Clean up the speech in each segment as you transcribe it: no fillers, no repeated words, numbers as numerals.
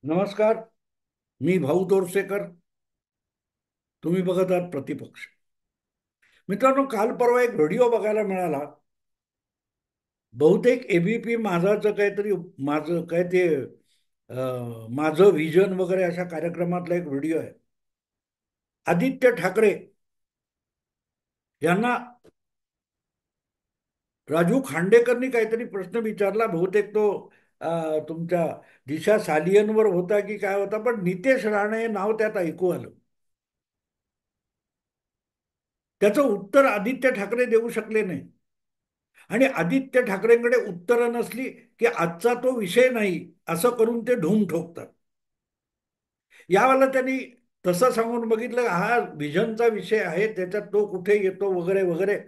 नमस्कार. मी भाऊ तोरसेकर. तुम्ही बघत आहात प्रतिपक्ष. मित्रांनो, काल परवा एक व्हिडिओ बघायला मिळाला. बहुतेक एबीपी माझाचं काहीतरी, माझं काय ते माझं व्हिजन वगैरे अशा कार्यक्रमातला एक व्हिडिओ आहे. आदित्य ठाकरे यांना राजू खांडेकरनी काहीतरी प्रश्न विचारला. बहुतेक तो तुमच्या दिशा सालियनवर होता की काय होता, पण नितेश राणे हे नाव त्यात ऐकू आलं. त्याचं उत्तर आदित्य ठाकरे देऊ शकले नाही. आणि आदित्य ठाकरेंकडे उत्तरं नसली की आजचा तो विषय नाही असं करून ते ढोंग ठोकतात. यावेळेला त्यांनी तसं सांगून बघितलं, हा विजनचा विषय आहे, त्याच्यात तो कुठे येतो वगैरे वगैरे.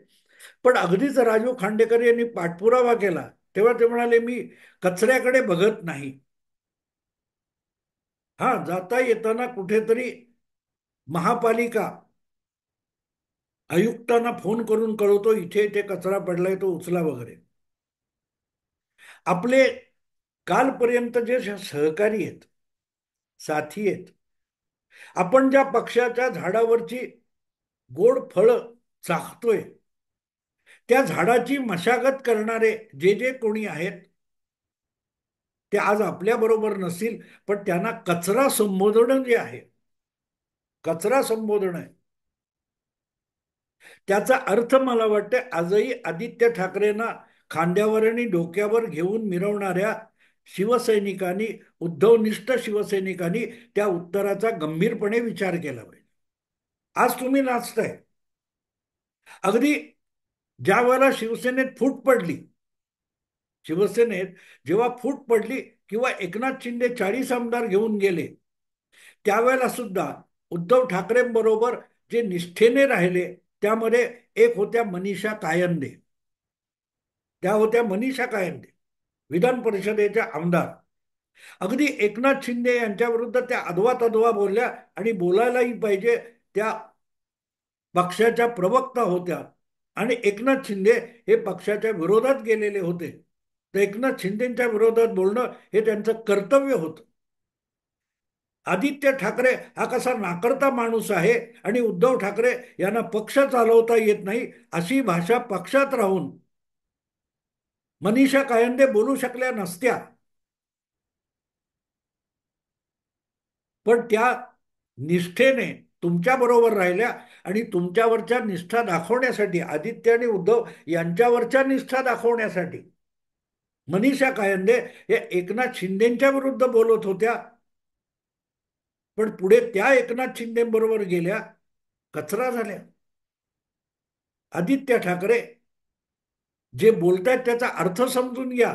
पण अगदीच राजू खांडेकर यांनी पाठपुरावा केला तेव्हा ते म्हणाले, मी कचऱ्याकडे बघत नाही. हा, जाता येताना कुठेतरी महापालिका आयुक्तांना फोन करून कळवतो, इथे इथे कचरा पडलाय, तो उचला वगैरे. आपले कालपर्यंत जे सहकारी आहेत, साथी आहेत, आपण ज्या पक्षाच्या झाडावरची गोड फळं चाखतोय, त्या झाडाची मशागत करणारे जे जे कोणी आहेत ते आज आपल्या बरोबर नसतील, पण त्यांना कचरा संबोधन जे आहे, कचरा संबोधन आहे, त्याचा अर्थ मला वाटतं आजही आदित्य ठाकरेंना खांद्यावर आणि डोक्यावर घेऊन मिरवणाऱ्या शिवसैनिकांनी, उद्धवनिष्ठ शिवसैनिकांनी त्या उत्तराचा गंभीरपणे विचार केला पाहिजे. आज तुम्ही नाचताय. अगदी ज्या वेळेला शिवसेनेत फूट पडली, शिवसेनेत जेव्हा फूट पडली किंवा एकनाथ शिंदे 40 आमदार घेऊन गेले, त्यावेळेला सुद्धा उद्धव ठाकरेंबरोबर जे निष्ठेने राहिले त्यामध्ये एक होत्या मनीषा कायंदे. त्या होत्या मनीषा कायंदे, विधान परिषदेच्या आमदार. अगदी एकनाथ शिंदे यांच्या विरुद्ध त्या अधवा तधवा बोलल्या, आणि बोलायलाही पाहिजे. त्या पक्षाच्या प्रवक्ता होत्या आणि एकनाथ शिंदे हे पक्षाच्या विरोधात गेलेले होते. तर एकनाथ शिंदेच्या विरोधात बोलणं हे त्यांचं कर्तव्य होतं. आदित्य ठाकरे हा कसा नाकर्ता माणूस आहे आणि उद्धव ठाकरे यांना पक्ष चालवता येत नाही अशी भाषा पक्षात राहून मनीषा कायंदे बोलू शकल्या नसत्या. पण त्या निष्ठेने तुमच्या बरोबर राहिल्या, आणि तुमच्यावरच्या निष्ठा दाखवण्यासाठी, आदित्य आणि उद्धव यांच्यावरच्या निष्ठा दाखवण्यासाठी मनीषा कायंदे हे एकनाथ शिंदेच्या विरुद्ध बोलत होत्या. पण पुढे त्या एकनाथ शिंदेबरोबर गेल्या, कचरा झाल्या. आदित्य ठाकरे जे बोलतायत त्याचा अर्थ समजून घ्या.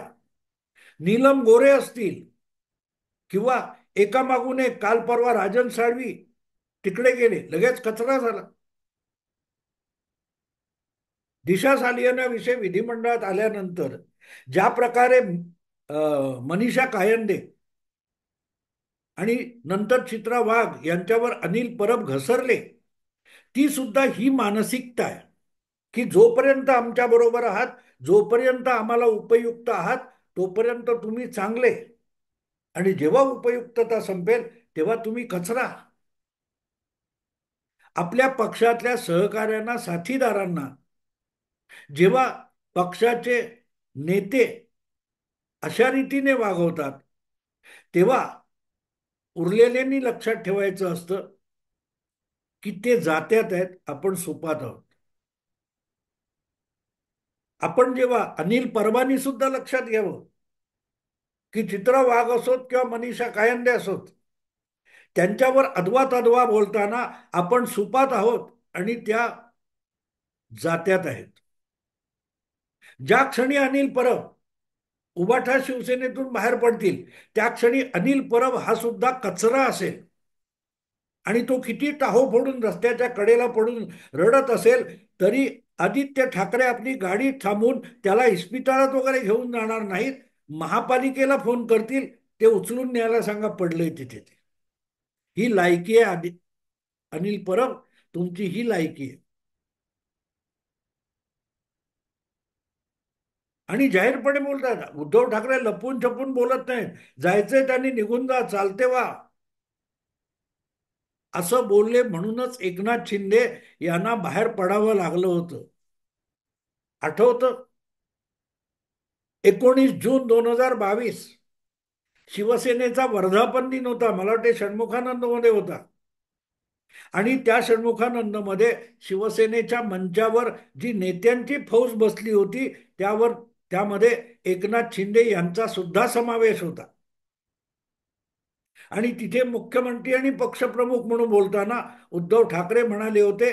नीलम गोरे असतील किंवा एकामागून एक, काल परवा राजन साळवी तिकडे गेले, लगेच कचरा झाला. दिशा सालियानाविषयी विधिमंडळात आल्यानंतर ज्या प्रकारे मनीषा कायंदे आणि नंतर चित्रा वाघ यांच्यावर अनिल परब घसरले, ती सुद्धा ही मानसिकता आहे की जोपर्यंत आमच्या बरोबर आहात, जोपर्यंत आम्हाला उपयुक्त आहात, तोपर्यंत तुम्ही चांगले, आणि जेव्हा उपयुक्तता संपेल तेव्हा तुम्ही कचरा. आपल्या पक्षातल्या सहकार्यांना, साथीदारांना जेव्हा पक्षाचे नेते अशा रीतीने वागवतात, तेव्हा उरलेल्यांनी लक्षात ठेवायचं असतं की ते जात्यात आहेत, आपण सुपात आहोत. आपण जेव्हा अनिल परबांनी सुद्धा लक्षात घ्यावं की चित्रा वाघ असोत किंवा मनीषा कायंदे असोत, त्यांच्यावर अधवा तधवा बोलताना आपण सुपात आहोत आणि त्या जात्यात आहेत. ज्या क्षणी अनिल परब उबाठा शिवसेनेतून बाहेर पडतील, त्या क्षणी अनिल परब हा सुद्धा कचरा असेल. आणि तो किती टाहो फोडून रस्त्याच्या कडेला पडून रडत असेल तरी आदित्य ठाकरे आपली गाडी थांबवून त्याला इस्पितळात वगैरे घेऊन जाणार नाहीत. महापालिकेला फोन करतील, ते उचलून न्यायला सांगा, पडलंय तिथे ते. ही लायकी आहे अनिल परब, तुमची ही लायकी आहे. आणि जाहीरपणे बोलतात. उद्धव ठाकरे लपून छपून बोलत नाहीत. जायचंय त्यांनी निघून जा, चालते वा, असं बोलले म्हणूनच एकनाथ शिंदे यांना बाहेर पडावं लागलं होतं. आठवतं? 19 जून 2022 शिवसेनेचा वर्धापन दिन होता. मला वाटते षण्मुखानंद मध्ये होता. आणि त्या षण्मुखानंद मध्ये शिवसेनेच्या मंचावर जी नेत्यांची फौज बसली होती, त्यावर त्यामध्ये एकनाथ शिंदे यांचा सुद्धा समावेश होता. आणि तिथे मुख्यमंत्री आणि पक्षप्रमुख म्हणून बोलताना उद्धव ठाकरे म्हणाले होते,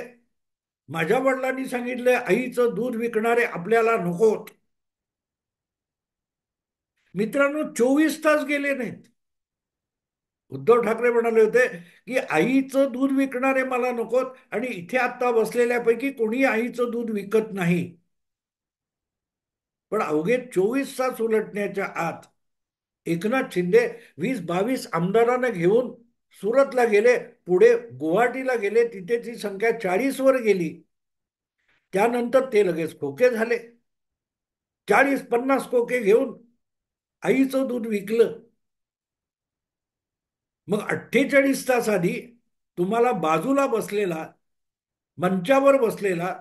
माझ्या वडिलांनी सांगितले आईचं दूध विकणारे आपल्याला नकोत. मित्रांनो, 24 तास गेले नाहीत. उद्धव ठाकरे म्हणाले होते की आईचं दूध विकणारे मला नकोत, आणि इथे आता बसलेल्यापैकी कोणी आईचं दूध विकत नाही. पण अवघे 24 तास उलटण्याच्या आत एकनाथ शिंदे 20-22 आमदारांना घेऊन सुरतला गेले, पुढे गुवाहाटीला गेले, तिथे ती संख्या 40 वर गेली. त्यानंतर ते लगेच खोके झाले. 40-50 खोके घेऊन आईचं दूध विकलं. मग 48 तास आधी तुम्हाला बाजूला बसलेला, मंचावर बसलेला,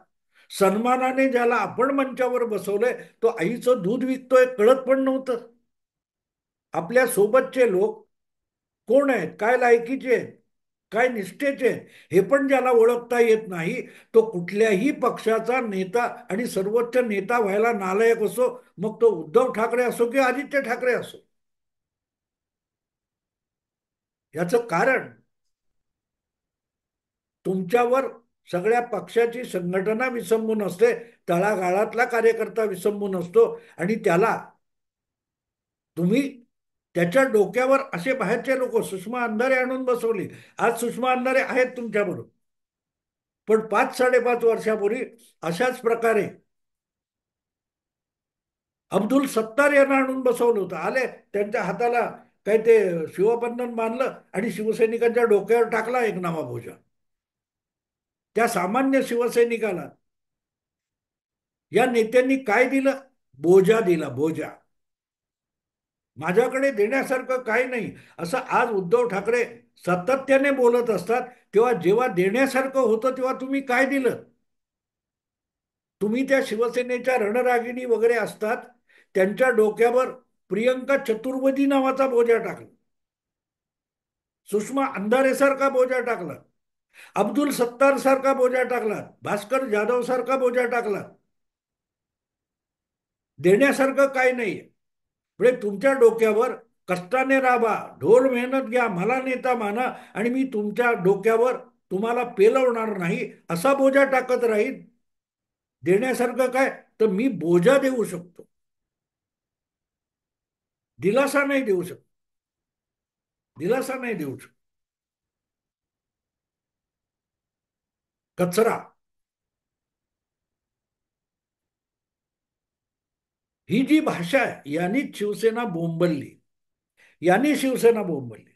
सन्मानाने ज्याला आपण मंचावर बसवलंय, तो आईचं दूध विकतोय कळत पण नव्हतं. आपल्या सोबतचे लोक कोण आहेत, काय लायकीचे आहेत, काय निष्ठेचे आहेत, हे पण ज्याला ओळखता येत नाही, तो कुठल्याही पक्षाचा नेता आणि सर्वोच्च नेता व्हायला नालायक असो, मग तो उद्धव ठाकरे असो किंवा आदित्य ठाकरे असो. याचं कारण तुमच्यावर सगळ्या पक्षाची संघटना विसंबून असते, तळागाळातला कार्यकर्ता विसंबून असतो, आणि त्याला तुम्ही त्याच्या डोक्यावर असे बाहेरचे लोक सुषमा अंधारे आणून बसवली. आज सुषमा अंधारे आहेत तुमच्याबरोबर, पण 5-5.5 वर्षापूर्वी अशाच प्रकारे अब्दुल सत्तार यांना आणून बसवलं होतं. आले, त्यांच्या हाताला काय ते शिवबंधन बांधलं आणि शिवसैनिकांच्या डोक्यावर टाकला एक नामाभोजा. त्या सामान्य शिवसैनिकाला या नेत्यांनी काय दिलं? बोजा दिला, बोजा. माझ्याकडे देण्यासारखं काही नाही असं आज उद्धव ठाकरे सातत्याने बोलत असतात. तेव्हा जेव्हा देण्यासारखं होतं तेव्हा तुम्ही काय दिलं? तुम्ही त्या शिवसेनेच्या रणरागिणी वगैरे असतात, त्यांच्या डोक्यावर प्रियंका चतुर्वेदी नावाचा बोजा टाकला, सुषमा अंधारे सारखा बोजा टाकला, अब्दुल सत्तार सारखा बोजा टाकला, भास्कर जाधव सारखा बोजा टाकला. देण्यासारखं काय नाहीये. म्हणजे तुमच्या डोक्यावर कष्टाने राबा, ढोल मेहनत घ्या, मला नेता माना, आणि मी तुमच्या डोक्यावर तुम्हाला पेलवणार नाही असा बोजा टाकत राहील. देण्यासारखं काय? तर मी बोजा देऊ शकतो, दिलासा नाही देऊ शकतो. दिलासा नाही देऊ शकतो. कचरा. ही जी भाषा आहे यांनीच शिवसेना बोंबलली, यांनी शिवसेना बोंबलली.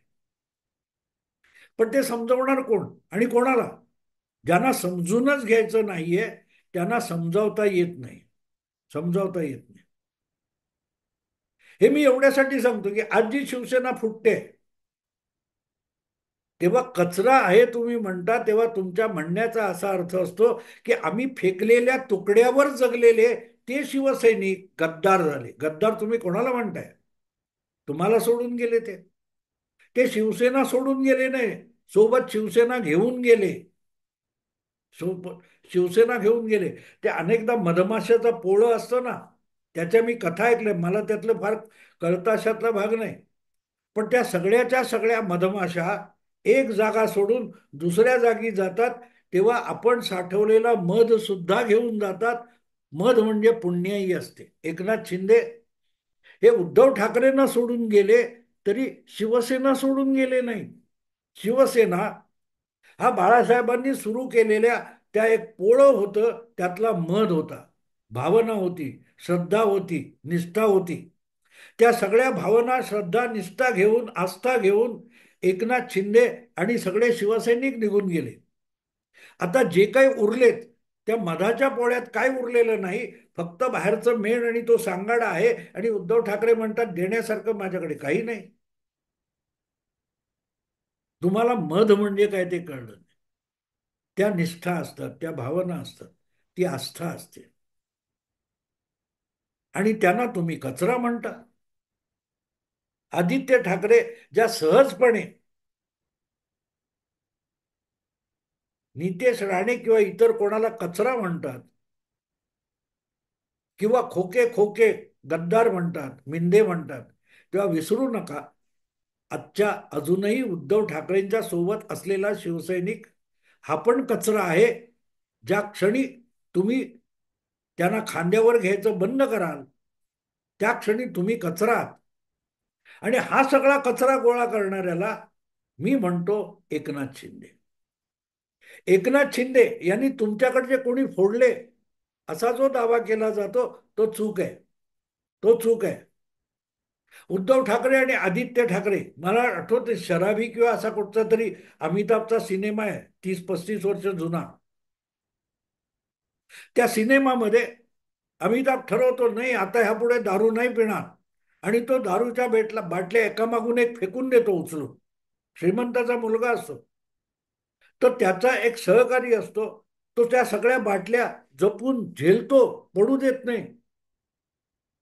पण ते समजवणार कोण आणि कोणाला? ज्यांना समजूनच घ्यायचं नाहीये त्यांना समजावता येत नाही. समजावता येत नाही. हे मी एवढ्यासाठी सांगतो की आज जी शिवसेना फुटते, तेव्हा कचरा आहे तुम्ही म्हणता, तेव्हा तुमच्या म्हणण्याचा असा अर्थ असतो की आम्ही फेकलेल्या तुकड्यावर जगलेले ते शिवसैनिक गद्दार झाले. गद्दार तुम्ही कोणाला म्हणताय? तुम्हाला सोडून गेले ते. ते शिवसेना सोडून गेले नाही, सोबत शिवसेना घेऊन गेले. शिवसेना घेऊन गेले. ते अनेकदा मधमाशाचा पोळं असतं ना, त्याच्या मी कथा ऐकल्या, मला त्यातलं फार कळताशातला भाग नाही. पण त्या सगळ्याच्या सगळ्या मधमाशा एक जागा सोडून दुसऱ्या जागी जातात, तेव्हा आपण साठवलेला मध सुद्धा घेऊन जातात. मध म्हणजे पुण्याई असते. एकनाथ शिंदे हे उद्धव ठाकरेंना सोडून गेले, तरी शिवसेना सोडून गेले नाही. शिवसेना हा बाळासाहेबांनी सुरू केलेल्या त्या एक पोळं होतं, त्यातला मध होता, भावना होती, श्रद्धा होती, निष्ठा होती. त्या सगळ्या भावना, श्रद्धा, निष्ठा घेऊन, आस्था घेऊन एकनाथ शिंदे आणि सगळे शिवसैनिक निघून गेले. आता जे काही उरलेत त्या मधाच्या पोळ्यात काय उरलेलं नाही, फक्त बाहेरचं मेण आणि तो सांगाडा आहे. आणि उद्धव ठाकरे म्हणतात देण्यासारखं माझ्याकडे काही नाही. तुम्हाला मध म्हणजे काय ते कळलं नाही. त्या निष्ठा असतात, त्या भावना असतात, ती आस्था असते. आणि त्यांना तुम्ही कचरा म्हणता. आदित्य ठाकरे ज्या सहजपणे नितेश राणे किंवा इतर कोणाला कचरा म्हणतात, किंवा खोके खोके गद्दार म्हणतात, मिंदे म्हणतात, तेव्हा विसरू नका, आजच्या अजूनही उद्धव ठाकरेंच्या सोबत असलेला शिवसैनिक हा पण कचरा आहे. ज्या क्षणी तुम्ही त्यांना खांद्यावर घ्यायचं बंद कराल, त्या क्षणी तुम्ही कचरा आहात. आणि हा सगळा कचरा गोळा करणाऱ्याला मी म्हणतो एकनाथ शिंदे. एकनाथ शिंदे यांनी तुमच्याकडचे कोणी फोडले असा जो दावा केला जातो, तो चूक आहे. तो चूक आहे. उद्धव ठाकरे आणि आदित्य ठाकरे, मला आठवते शराबी किंवा असा कुठचा तरी अमिताभचा सिनेमा आहे 30-35 वर्ष जुना. त्या सिनेमामध्ये अमिताभ ठरवतो नाही आता ह्यापुढे दारू नाही पिणार, आणि तो दारूच्या बाटल्या एकामागून एक फेकून देतो उचलून. श्रीमंताचा मुलगा असतो. तर त्याचा एक सहकारी असतो, तो त्या सगळ्या बाटल्या जपून झेलतो, पडू देत नाही.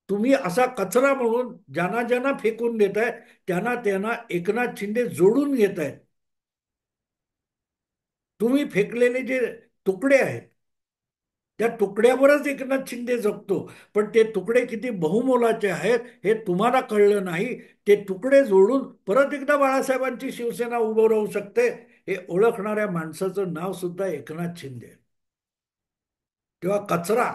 तुम्ही असा कचरा म्हणून ज्यांना ज्यांना फेकून देताय, त्यांना त्यांना एकनाथ शिंदे जोडून घेत आहेत. तुम्ही फेकलेले जे तुकडे आहेत, त्या तुकड्यावरच एकनाथ शिंदे जगतो. पण ते तुकडे किती बहुमोलाचे आहेत हे तुम्हाला कळलं नाही. ते तुकडे जोडून परत एकदा बाळासाहेबांची शिवसेना उभं राहू शकते, हे ओळखणाऱ्या माणसाचं नाव सुद्धा एकनाथ शिंदे. तेव्हा कचरा,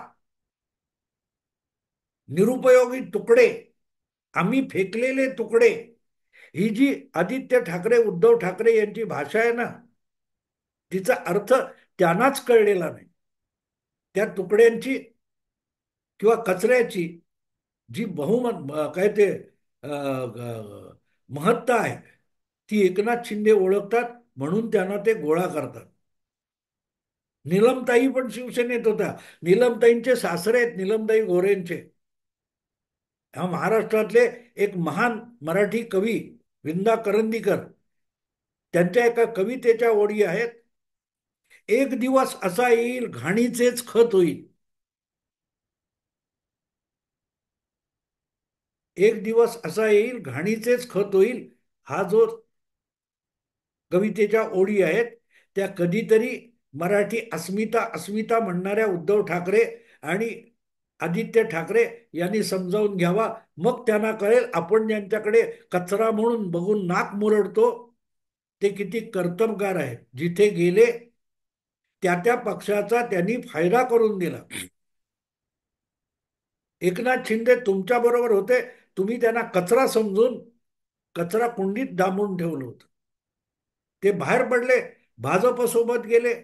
निरुपयोगी तुकडे, आम्ही फेकलेले तुकडे, ही जी आदित्य ठाकरे उद्धव ठाकरे यांची भाषा आहे ना, तिचा अर्थ त्यांनाच कळलेला नाही. त्या तुकड्यांची किंवा कचऱ्याची जी बहुमत काय ते महत्ता आहे, ती एकनाथ शिंदे ओळखतात, म्हणून त्यांना ते गोळा करतात. नीलमताई पण शिवसेनेत होत्या. नीलमताईंचे सासरे आहेत नीलमताई गोरेंचे. ह्या महाराष्ट्रातले एक महान मराठी कवी विंदा करंदीकर, त्यांच्या एका कवितेच्या ओळी आहेत. एक दिवस असा येईल घाणीचेच खत होईल. एक दिवस असा येईल घाणीचेच खत होईल, हा जो कवितेच्या ओळी आहेत, त्या कधीतरी मराठी अस्मिता अस्मिता म्हणणाऱ्या उद्धव ठाकरे आणि आदित्य ठाकरे यांनी समजावून घ्यावा. मग त्यांना कळेल आपण ज्यांच्याकडे कचरा म्हणून बघून नाक मुरडतो, ते किती कर्तबगार आहेत. जिथे गेले त्या त्या पक्षाचा त्यांनी फायदा करून दिला. एकनाथ शिंदे तुमच्या बरोबर होते, तुम्ही त्यांना कचरा समजून कचरा कुंडीत डांबून ठेवलं होतं. ते बाहेर पडले, भाजप सोबत गेले,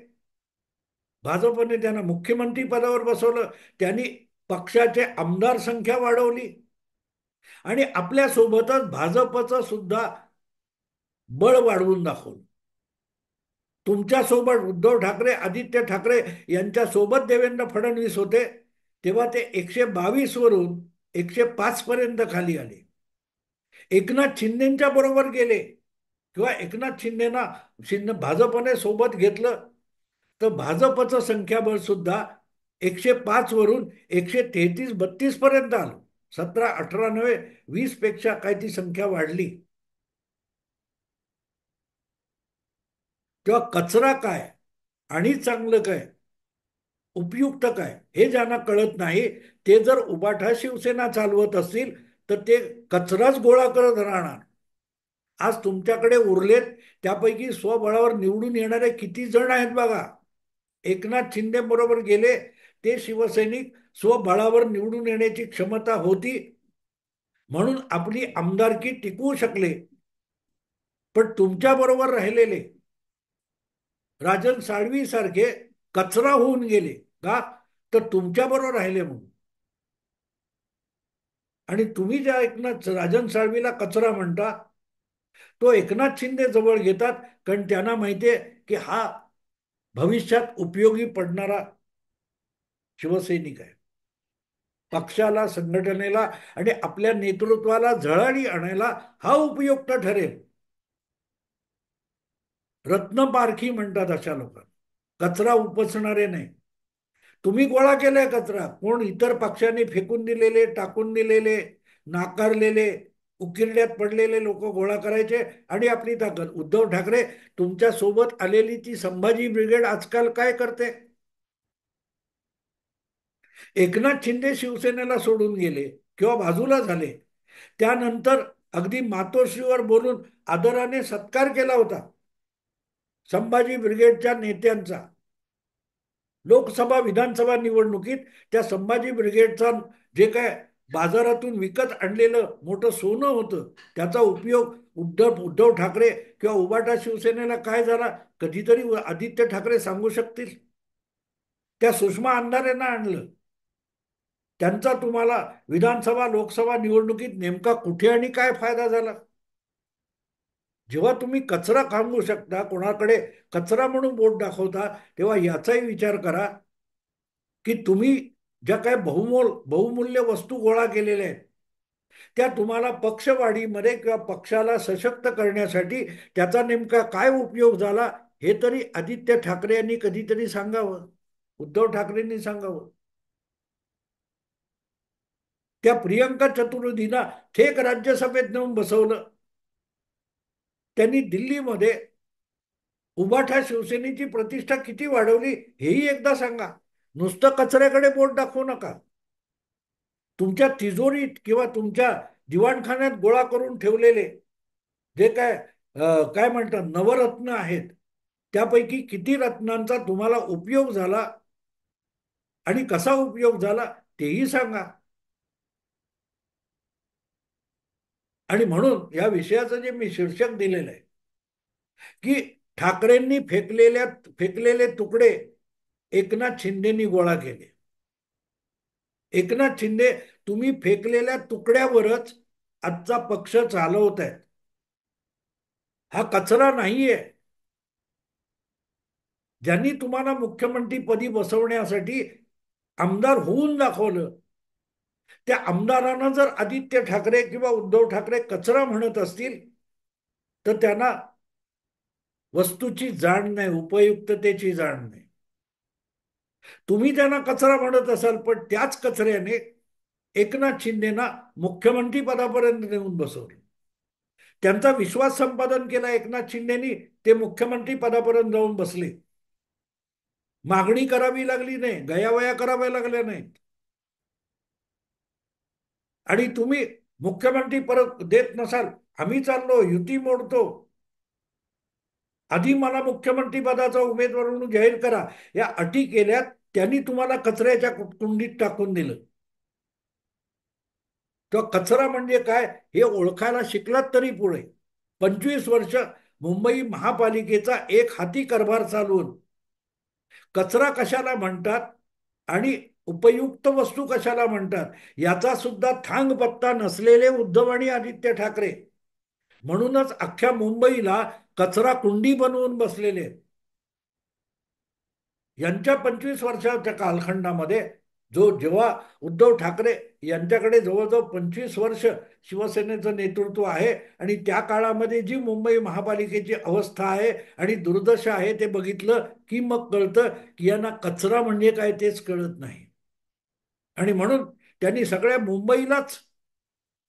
भाजपने त्यांना मुख्यमंत्री पदावर बसवलं, त्यांनी पक्षाचे आमदार संख्या वाढवली, आणि आपल्या सोबतच भाजपचं सुद्धा बळ वाढवून दाखवलं. तुमच्या सोबत उद्धव ठाकरे आदित्य ठाकरे यांच्या सोबत देवेंद्र फडणवीस होते, तेव्हा ते 122 वरून 105 पर्यंत खाली आले. एकनाथ शिंदेच्या बरोबर गेले, किंवा एकनाथ भाजपने सोबत घेतलं, तर भाजपचं संख्याबळ सुद्धा 105 वरून 133-32 पर्यंत आलं. 17-18 नव्हे, 20 पेक्षा काय ती संख्या वाढली. तेव्हा कचरा काय आणि चांगलं काय, उपयुक्त काय, हे ज्यांना कळत नाही, ते जर उबाठा शिवसेना चालवत असतील तर ते कचराच गोळा करत राहणार. आज तुमच्याकडे उरलेत त्यापैकी स्वबळावर निवडून येणारे किती जण आहेत बघा. एकनाथ शिंदे बरोबर गेले ते शिवसैनिक स्वबळावर निवडून येण्याची क्षमता होती, म्हणून आपली आमदारकी टिकवू शकले. पण तुमच्या बरोबर राहिलेले राजन साळवी सारखे कचरा होऊन गेले का, तर तुमच्या बरोबर राहिले म्हणून. आणि तुम्ही ज्या एकनाथ राजन साळवीला कचरा म्हणता, तो एकनाथ शिंदे जवळ घेतात, कारण त्यांना माहितीये की हा भविष्यात उपयोगी पडणारा शिवसैनिक आहे. पक्षाला, संघटनेला आणि आपल्या नेतृत्वाला झळाळी आणायला हा उपयुक्त ठरेल. रत्नपारखी म्हणतात अशा लोकांना, कचरा उपसणारे नाही. तुम्ही गोळा केलाय कचरा, कोण इतर पक्षाने फेकून दिलेले, टाकून दिलेले, नाकारलेले, उकिरड्यात पडलेले लोक गोळा करायचे आणि आपली ताकद. उद्धव ठाकरे तुमच्या सोबत आलेली ती संभाजी ब्रिगेड आजकाल काय करते? एकनाथ शिंदे शिवसेनेला सोडून गेले किंवा बाजूला झाले, त्यानंतर अगदी मातोश्रीवर बोलून आदराने सत्कार केला होता संभाजी ब्रिगेडच्या नेत्यांचा. लोकसभा विधानसभा निवडणुकीत त्या संभाजी ब्रिगेडचा जे काय बाजारातून विकत आणलेलं मोठं सोनं होतं, त्याचा उपयोग उद्धव ठाकरे किंवा उबाटा शिवसेनेला काय झाला, कधीतरी आदित्य ठाकरे सांगू शकतील? त्या सुषमा अंधारेंना आणलं. त्यांचा तुम्हाला विधानसभा लोकसभा निवडणुकीत नेमका कुठे आणि काय फायदा झाला? जेव्हा तुम्ही कचरा खांबू शकता, कोणाकडे कचरा म्हणून बोट दाखवता, तेव्हा याचाही विचार करा की तुम्ही ज्या काय बहुमूल्य वस्तू गोळा केलेल्या आहेत, त्या तुम्हाला पक्षवाढीमध्ये किंवा पक्षाला सशक्त करण्यासाठी त्याचा नेमका काय उपयोग झाला, हे तरी आदित्य ठाकरे यांनी कधीतरी सांगावं, उद्धव ठाकरेंनी सांगावं. त्या प्रियंका चतुर्वेदींना थेट राज्यसभेत नेऊन बसवलं. त्यांनी दिल्लीमध्ये उभाठा शिवसेनेची प्रतिष्ठा किती वाढवली हेही एकदा सांगा. नुसतं कचऱ्याकडे बोट दाखवू नका. तुमच्या तिजोरीत किंवा तुमच्या दिवाणखान्यात गोळा करून ठेवलेले जे काय काय म्हणतात नवरत्न आहेत, त्यापैकी किती रत्नांचा तुम्हाला उपयोग झाला आणि कसा उपयोग झाला तेही सांगा. आणि म्हणून या विषयाचं जे मी शीर्षक दिलेलं आहे की ठाकरेंनी फेकलेले तुकडे एकनाथ शिंदेनी गोळा केले. एकनाथ शिंदे, तुम्ही फेकलेल्या तुकड्यावरच आजचा पक्ष चालवत आहेत. हा कचरा नाहीये. ज्यांनी तुम्हाला मुख्यमंत्रीपदी बसवण्यासाठी आमदार होऊन दाखवलं, त्या आमदारांना जर आदित्य ठाकरे किंवा उद्धव ठाकरे कचरा म्हणत असतील, तर त्यांना वस्तूची जाण नाही, उपयुक्ततेची जाण नाही. तुम्ही त्यांना कचरा म्हणत असाल, पण त्याच कचऱ्याने एकनाथ शिंदेना मुख्यमंत्री पदापर्यंत नेऊन बसवलं. त्यांचा विश्वास संपादन केला एकनाथ शिंदेनी, ते मुख्यमंत्री पदापर्यंत जाऊन बसले. मागणी करावी लागली नाही, गयावया कराव्या लागल्या नाहीत. आणि तुम्ही मुख्यमंत्री परत देत नसाल, आम्ही चाललो, युती मोडतो, आधी मला मुख्यमंत्री पदाचा उमेदवार म्हणून जाहीर करा, या अटी केल्यात. त्यांनी तुम्हाला कचऱ्याच्या कुंडीत टाकून दिलं. तो कचरा म्हणजे काय हे ओळखायला शिकलात तरी पुढे. 25 वर्ष मुंबई महापालिकेचा एक हाती कारभार चालवून कचरा कशाला म्हणतात आणि उपयुक्त वस्तू कशाला म्हणतात याचा सुद्धा थांग पत्ता नसलेले उद्धव आणि आदित्य ठाकरे, म्हणूनच अख्ख्या मुंबईला कचरा कुंडी बनवून बसलेले. यांच्या 25 वर्षाच्या कालखंडामध्ये जेव्हा उद्धव ठाकरे यांच्याकडे जवळजवळ 25 वर्ष शिवसेनेचं नेतृत्व आहे आणि त्या काळामध्ये जी मुंबई महापालिकेची अवस्था आहे आणि दुर्दशा आहे ते बघितलं की मग कळतं की यांना कचरा म्हणजे काय तेच कळत नाही. आणि म्हणून त्यांनी सगळ्या मुंबईलाच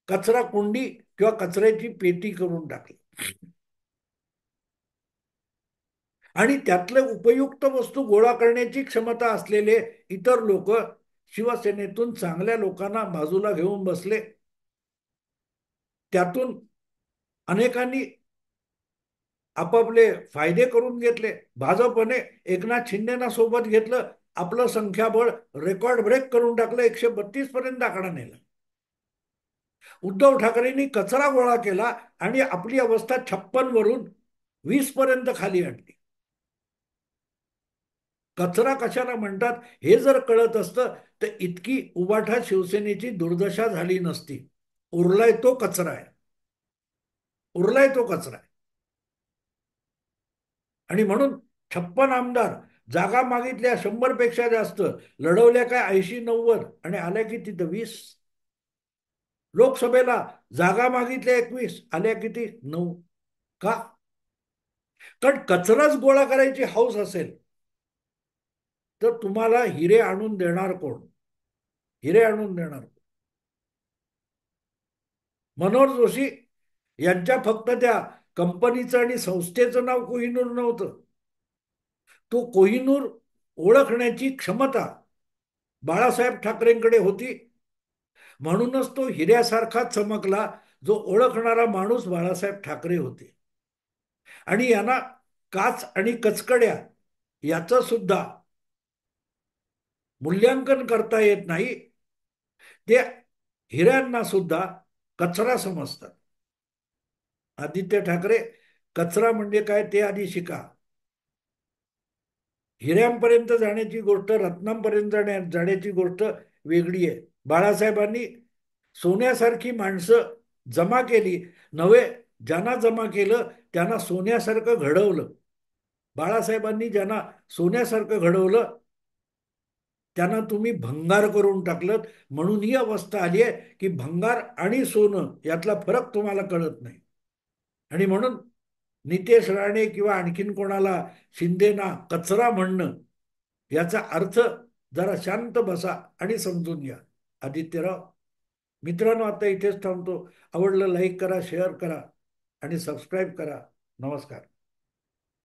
कचरा कुंडी किंवा कचऱ्याची पेटी करून टाकली. आणि त्यातले उपयुक्त वस्तू गोळा करण्याची क्षमता असलेले इतर लोक शिवसेनेतून चांगल्या लोकांना बाजूला घेऊन बसले. त्यातून अनेकांनी आपापले फायदे करून घेतले. भाजपने एकनाथ शिंदेना सोबत घेतलं, आपलं संख्याबळ रेकॉर्ड ब्रेक करून टाकलं, 132 पर्यंत आकडा नेला. उद्धव ठाकरेंनी कचरा गोळा केला आणि आपली अवस्था 56 वरून 20 पर्यंत खाली आणली. कचरा कशाला म्हणतात हे जर कळत असतं तर इतकी उबाठा शिवसेनेची दुर्दशा झाली नसती. उरलाय तो कचरा आहे, उरलाय तो कचरा आहे. आणि म्हणून 56 आमदार जागा मागितल्या 100 पेक्षा जास्त, लढवल्या काय 80-90 आणि आल्या किती तर 20. लोकसभेला जागा मागितल्या 21, आल्या किती 9. का? कारण कचराच गोळा करायची हौस असेल तर तुम्हाला हिरे आणून देणार कोण? हिरे आणून देणार. मनोहर जोशी यांच्या फक्त त्या कंपनीचं आणि संस्थेचं नाव कोहिनूर नव्हतं. तो कोहिनूर ओळखण्याची क्षमता बाळासाहेब ठाकरेंकडे होती. म्हणूनच तो हिऱ्यासारखा चमकला. जो ओळखणारा माणूस बाळासाहेब ठाकरे होते. आणि यांना काच आणि कचकड्या याचं सुद्धा मूल्यांकन करता येत नाही. ते हिऱ्यांना सुद्धा कचरा समजतात. आदित्य ठाकरे, कचरा म्हणजे काय ते आधी शिका. हिऱ्यांपर्यंत जाण्याची गोष्ट, रत्नांपर्यंत जाण्याची गोष्ट वेगळी आहे. बाळासाहेबांनी सोन्यासारखी माणसं जमा केली नव्हे, ज्यांना जमा केलं त्यांना सोन्यासारखं घडवलं. बाळासाहेबांनी ज्यांना सोन्यासारखं घडवलं त्यांना तुम्ही भंगार करून टाकलं. म्हणून ही अवस्था आली आहे की भंगार आणि सोनं यातला फरक तुम्हाला कळत नाही. आणि म्हणून नितेश राणे किंवा आणखीन कोणाला शिंदेना कचरा म्हणणं याचा अर्थ जरा शांत बसा आणि समजून घ्या. आदित्यराव, मित्रांनो, आता इथेच थांबतो. आवडलं लाईक करा, शेअर करा आणि सबस्क्राईब करा. नमस्कार.